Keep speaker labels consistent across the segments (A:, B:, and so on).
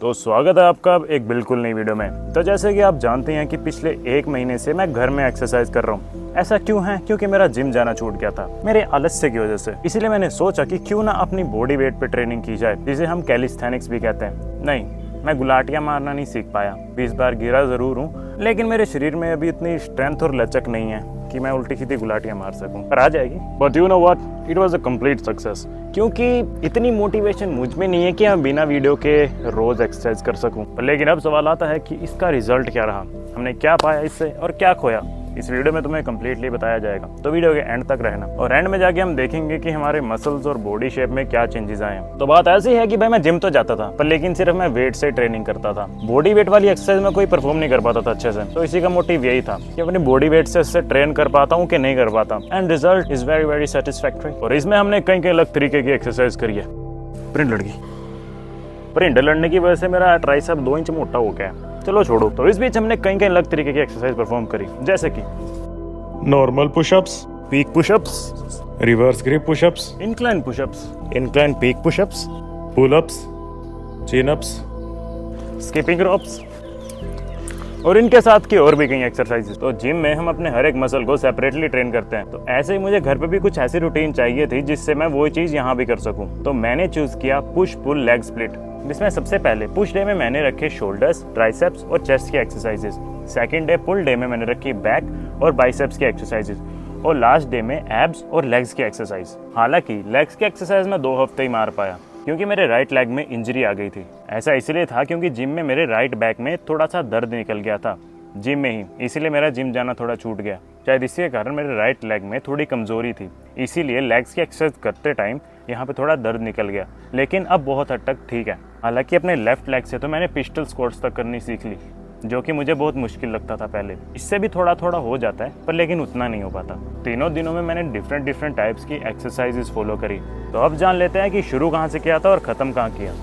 A: तो स्वागत है आपका एक बिल्कुल नई वीडियो में। तो जैसे कि आप जानते हैं कि पिछले 1 महीने से मैं घर में एक्सरसाइज कर रहा हूँ। ऐसा क्यों है? क्योंकि मेरा जिम जाना छूट गया था मेरे आलस्य की वजह से। इसीलिए मैंने सोचा कि क्यों ना अपनी बॉडी वेट पे ट्रेनिंग की जाए, जिसे हम कैलिस्थेनिक्स भी कहते हैं। नहीं, मैं गुलाटियाँ मारना नहीं सीख पाया। 20 बार गिरा जरूर हूँ, लेकिन मेरे शरीर में अभी इतनी स्ट्रेंथ और लचक नहीं है कि मैं उल्टी सीधी गुलाटियाँ मार सकूं। पर आ जाएगी। But you know what, it was a complete success, क्योंकि इतनी मोटिवेशन मुझ में नहीं है कि मैं बिना वीडियो के रोज एक्सरसाइज कर सकूं। लेकिन अब सवाल आता है कि इसका रिजल्ट क्या रहा, हमने क्या पाया इससे और क्या खोया। इस वीडियो में तुम्हें कंप्लीटली बताया जाएगा, तो वीडियो के एंड तक रहना। और एंड में जाके हम देखेंगे कि हमारे मसल्स और बॉडी शेप में क्या चेंजेस आए हैं। तो बात ऐसी है कि भाई मैं जिम तो जाता था, पर लेकिन सिर्फ मैं वेट से ट्रेनिंग करता था। बॉडी वेट वाली एक्सरसाइज में कोई परफॉर्म नहीं कर पाता था अच्छे से। तो इसी का मोटिव यही था कि अपनी बॉडी वेट से ट्रेन कर पाता हूँ कि नहीं कर पाता। And result is very very satisfactory. और इसमें हमने कई कई अलग तरीके की एक्सरसाइज करी है। प्रिंट लड़की प्रिंट लड़ने की वजह से मेरा ट्राइसेप 2 इंच मोटा हो गया। चलो छोड़ो। तो इस बीच हमने कई कई अलग तरीके की एक्सरसाइज परफॉर्म करी, जैसे कि normal pushups, peak pushups, reverse grip pushups, incline pushups, incline peak pushups, pullups, chinups, skipping ropes और इनके साथ की और भी कई एक्सरसाइजेस। तो जिम में हम अपने हर एक मसल को सेपरेटली ट्रेन करते हैं। तो ऐसे ही मुझे घर पे भी कुछ ऐसी रूटीन चाहिए थी जिससे मैं वो चीज यहाँ भी कर सकूं। तो मैंने चूज किया पुश पुल लेग स्प्लिट, जिसमें सबसे पहले पुश डे में मैंने रखे शोल्डर्स, ट्राइसेप्स और चेस्ट की एक्सरसाइजेस। सेकंड डे पुल डे में मैंने रखी बैक और बाइसेप्स की एक्सरसाइजेस। और लास्ट डे में एब्स और लेग्स की एक्सरसाइज। हालांकि लेग्स की एक्सरसाइज में 2 हफ्ते ही मार पाया, क्योंकि मेरे राइट लेग में इंजरी आ गई थी। ऐसा इसलिए था क्योंकि जिम में मेरे राइट बैक में थोड़ा सा दर्द निकल गया था जिम में ही, इसीलिए मेरा जिम जाना थोड़ा छूट गया। शायद इसी के कारण मेरे राइट लेग में थोड़ी कमजोरी थी, इसीलिए लेग्स की एक्सरसाइज करते टाइम यहाँ पे थोड़ा दर्द निकल गया। लेकिन अब बहुत हद तक ठीक है। हालांकि अपने लेफ्ट लेग से तो मैंने पिस्टल स्क्वाट्स तक करनी सीख ली, जो कि मुझे बहुत मुश्किल लगता था पहले। इससे भी थोड़ा थोड़ा हो जाता है, पर लेकिन उतना नहीं हो पाता। तीनों दिनों में मैंने डिफरेंट टाइप्स की एक्सरसाइजेस फॉलो करी। तो अब जान लेते हैं कि शुरू कहाँ से किया था और ख़त्म कहाँ किया।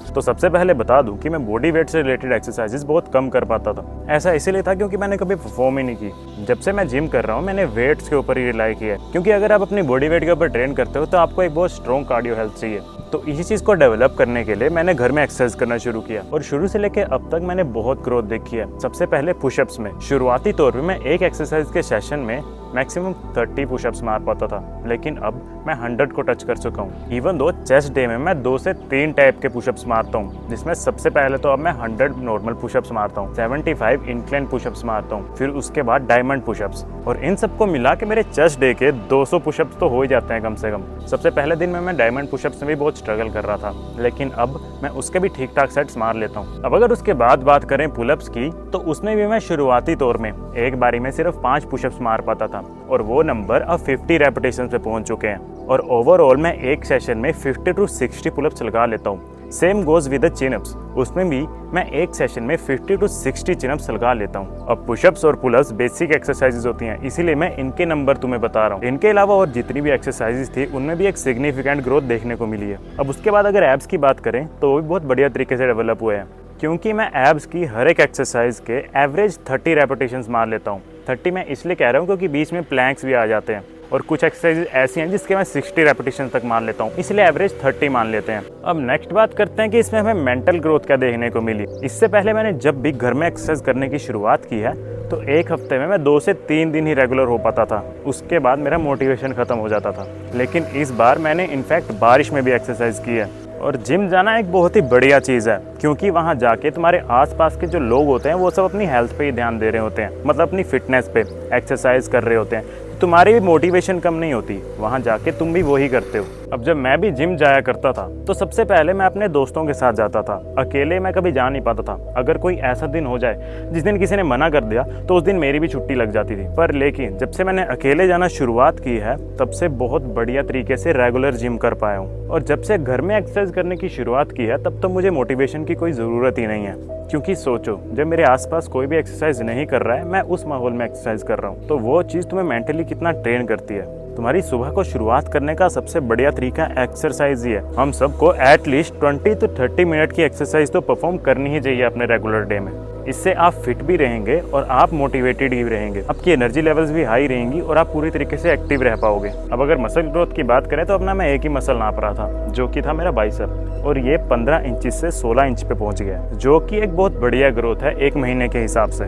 A: तो सबसे पहले बता दूं कि मैं बॉडी वेट से रिलेटेड एक्सरसाइजेस बहुत कम कर पाता था। ऐसा इसीलिए था क्योंकि मैंने कभी परफॉर्म ही नहीं की। जब से मैं जिम कर रहा हूँ मैंने वेट्स के ऊपर ही रिलाई किया है, क्योंकि अगर आप अपनी बॉडी वेट के ऊपर ट्रेन करते हो तो आपको एक बहुत स्ट्रॉन्ग कार्डियो हेल्थ चाहिए। तो इसी चीज़ को डेवलप करने के लिए मैंने घर में एक्सरसाइज करना शुरू किया, और शुरू से लेकर अब तक मैंने बहुत ग्रोथ देखी है। सबसे पहले पुशअप्स में शुरुआती तौर पे मैं एक एक्सरसाइज के सेशन में मैक्सिमम 30 पुशअप्स मार पाता था, लेकिन अब मैं 100 को टच कर चुका हूँ। इवन दो चेस्ट डे में मैं 2 से 3 टाइप के पुशअप्स मारता हूँ, जिसमें सबसे पहले तो अब मैं 100 नॉर्मल पुशअप्स मारता हूँ, 75 इंक्लाइन पुशअप्स मारता हूँ, फिर उसके बाद डायमंड पुशअप्स। और इन सबको मिला के मेरे चेस्ट डे के 200 पुशअप्स तो हो ही जाते हैं कम से कम। सबसे पहले दिन में मैं डायमंड पुशअप्स में भी बहुत स्ट्रगल कर रहा था, लेकिन अब मैं उसके भी ठीक ठाक सेट्स मार लेता हूँ। अब अगर उसके बाद बात करें पुलअप्स की, तो उसमें भी मैं शुरुआती तौर में एक बारी में सिर्फ 5 पुशअप्स मार पाता था, और वो नंबर अब 50 रेपिटेशन पे पहुंच चुके हैं। और ओवरऑल मैं एक सेशन में 50 to 60 पुलअप्स लगा लेता हूँ। Same goes with the chin ups, उसमें भी मैं एक सेशन में 50 to 60 चिनअप्स लगा लेता हूँ। अब पुशअप्स और पुलअप्स बेसिक एक्सरसाइजेज होती हैं, इसीलिए मैं इनके नंबर तुम्हें बता रहा हूँ। इनके अलावा और जितनी भी एक्सरसाइजेज थी उनमें भी एक सिग्निफिकेंट ग्रोथ देखने को मिली है। अब उसके बाद अगर एब्स की बात करें तो वो भी बहुत बढ़िया तरीके से डेवलप हुए हैं, क्योंकि मैं एब्स की हर एक एक्सरसाइज के एवरेज 30 रेपिटेशंस मार लेता हूँ। 30 मैं इसलिए कह रहा हूँ क्योंकि बीच में प्लैंक्स भी आ जाते हैं, और कुछ एक्सरसाइज ऐसी हैं जिसके मैं 60 रेपिटेशन तक मान लेता हूँ, इसलिए एवरेज 30 मान लेते हैं। अब नेक्स्ट बात करते हैं कि इसमें हमें मेंटल ग्रोथ क्या देखने को मिली। इससे पहले मैंने जब भी घर में एक्सरसाइज करने की शुरुआत की है तो एक हफ्ते में मैं 2 से 3 दिन ही रेगुलर हो पाता था, उसके बाद मेरा मोटिवेशन खत्म हो जाता था। लेकिन इस बार मैंने इनफैक्ट बारिश में भी एक्सरसाइज की है। और जिम जाना एक बहुत ही बढ़िया चीज़ है, क्योंकि वहाँ जाके तुम्हारे आसपास के जो लोग होते हैं वो सब अपनी हेल्थ पे ही ध्यान दे रहे होते हैं, मतलब अपनी फिटनेस पे एक्सरसाइज कर रहे होते हैं। तुम्हारी भी मोटिवेशन कम नहीं होती, वहाँ जाके तुम भी वही करते हो। अब जब मैं भी जिम जाया करता था तो सबसे पहले मैं अपने दोस्तों के साथ जाता था, अकेले मैं कभी जा नहीं पाता था। अगर कोई ऐसा दिन हो जाए जिस दिन किसी ने मना कर दिया तो उस दिन मेरी भी छुट्टी लग जाती थी। पर लेकिन जब से मैंने अकेले जाना शुरुआत की है तब से बहुत बढ़िया तरीके से रेगुलर जिम कर पाया हूँ। और जब से घर में एक्सरसाइज करने की शुरुआत की है तब तो मुझे मोटिवेशन की कोई ज़रूरत ही नहीं है, क्योंकि सोचो जब मेरे आसपास कोई भी एक्सरसाइज नहीं कर रहा है, मैं उस माहौल में एक्सरसाइज कर रहा हूँ, तो वो चीज़ तुम्हें मेंटली कितना ट्रेन करती है। तुम्हारी सुबह को शुरुआत करने का सबसे बढ़िया तरीका एक्सरसाइज ही है। हम सबको एटलीस्ट 20 to 30 मिनट की एक्सरसाइज तो परफॉर्म करनी ही चाहिए अपने रेगुलर डे में। इससे आप फिट भी रहेंगे और आप मोटिवेटेड भी रहेंगे, आपकी एनर्जी लेवल्स भी हाई रहेंगी और आप पूरी तरीके से एक्टिव रह पाओगे। अब अगर मसल ग्रोथ की बात करें तो अपना मैं एक ही मसल नाप रहा था, जो कि था मेरा बाइसेप, और ये 15 इंच से 16 इंच पे पहुंच गया, जो कि एक बहुत बढ़िया ग्रोथ है एक महीने के हिसाब से।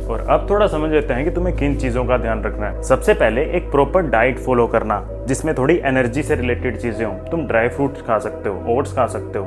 A: और अब थोड़ा समझ लेते हैं कि तुम्हें किन चीज़ों का ध्यान रखना है। सबसे पहले एक प्रॉपर डाइट फॉलो करना, जिसमें थोड़ी एनर्जी से रिलेटेड चीज़ें हो। तुम ड्राई फ्रूट्स खा सकते हो, ओट्स खा सकते हो,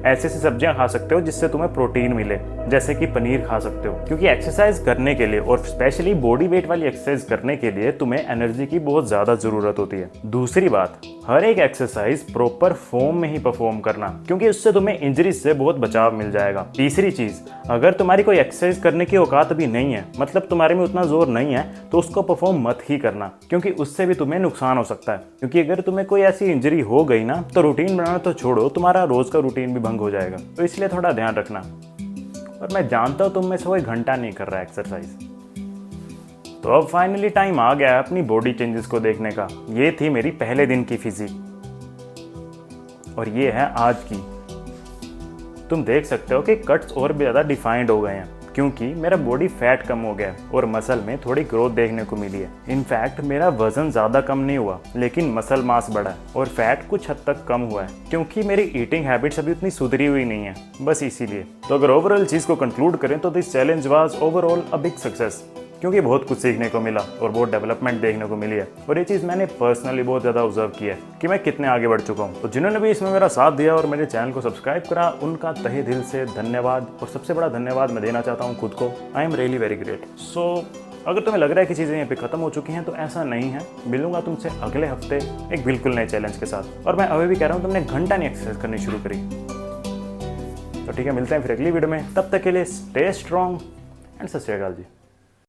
A: ऐसी सब्जियां खा सकते हो जिससे तुम्हें प्रोटीन मिले, जैसे कि पनीर खा सकते हो। क्योंकि एक्सरसाइज करने के लिए और स्पेशली बॉडी वेट वाली एक्सरसाइज करने के लिए तुम्हें एनर्जी की बहुत ज़्यादा ज़रूरत होती है। दूसरी बात, हर एक एक्सरसाइज प्रॉपर फॉर्म में ही परफॉर्म करना, क्योंकि उससे तुम्हें इंजरी से बहुत बचाव मिल जाएगा। तीसरी चीज़, अगर तुम्हारी कोई एक्सरसाइज करने की औकात भी नहीं है, मतलब तुम्हारे में उतना जोर नहीं है, तो उसको परफॉर्म मत ही करना, क्योंकि उससे भी तुम्हें नुकसान हो सकता है। क्योंकि अगर तुम्हें कोई ऐसी इंजरी हो गई ना, तो रूटीन बनाना तो छोड़ो, तुम्हारा रोज का रूटीन भी भंग हो जाएगा। तो इसलिए थोड़ा ध्यान रखना। और मैं जानता हूँ तुम में से कोई घंटा नहीं कर रहा है एक्सरसाइज। तो अब फाइनली टाइम आ गया है अपनी बॉडी चेंजेस को देखने का। ये थी मेरी पहले दिन की फिजिक और ये है आज की। तुम देख सकते हो कि कट्स और भी ज़्यादा डिफाइंड हो गए हैं, क्योंकि मेरा बॉडी फैट कम हो गया है और मसल में थोड़ी ग्रोथ देखने को मिली है। इनफैक्ट मेरा वजन ज़्यादा कम नहीं हुआ, लेकिन मसल मास बढ़ा है और फैट कुछ हद तक कम हुआ है, क्योंकि मेरी ईटिंग हैबिट्स अभी उतनी सुधरी हुई नहीं है, बस इसीलिए। तो अगर ओवरऑल चीज़ को कंक्लूड करें तो this challenge was overall a big success, क्योंकि बहुत कुछ सीखने को मिला और बहुत डेवलपमेंट देखने को मिली है। और ये चीज़ मैंने पर्सनली बहुत ज़्यादा ऑब्जर्व किया है कि मैं कितने आगे बढ़ चुका हूँ। तो जिन्होंने भी इसमें मेरा साथ दिया और मेरे चैनल को सब्सक्राइब करा, उनका तहे दिल से धन्यवाद। और सबसे बड़ा धन्यवाद मैं देना चाहता हूँ खुद को। I am really very great. So अगर तुम्हें लग रहा है कि चीज़ें यहाँ पे खत्म हो चुकी हैं, तो ऐसा नहीं है। मिलूंगा तुमसे अगले हफ्ते एक बिल्कुल नए चैलेंज के साथ। और मैं अभी भी कह रहा हूँ, तुमने घंटा नहीं एक्सरसाइज करनी शुरू करी। तो ठीक है, मिलते हैं फिर अगली वीडियो में। तब तक के लिए स्टे स्ट्रॉन्ग एंड सत श्री अकाल जी।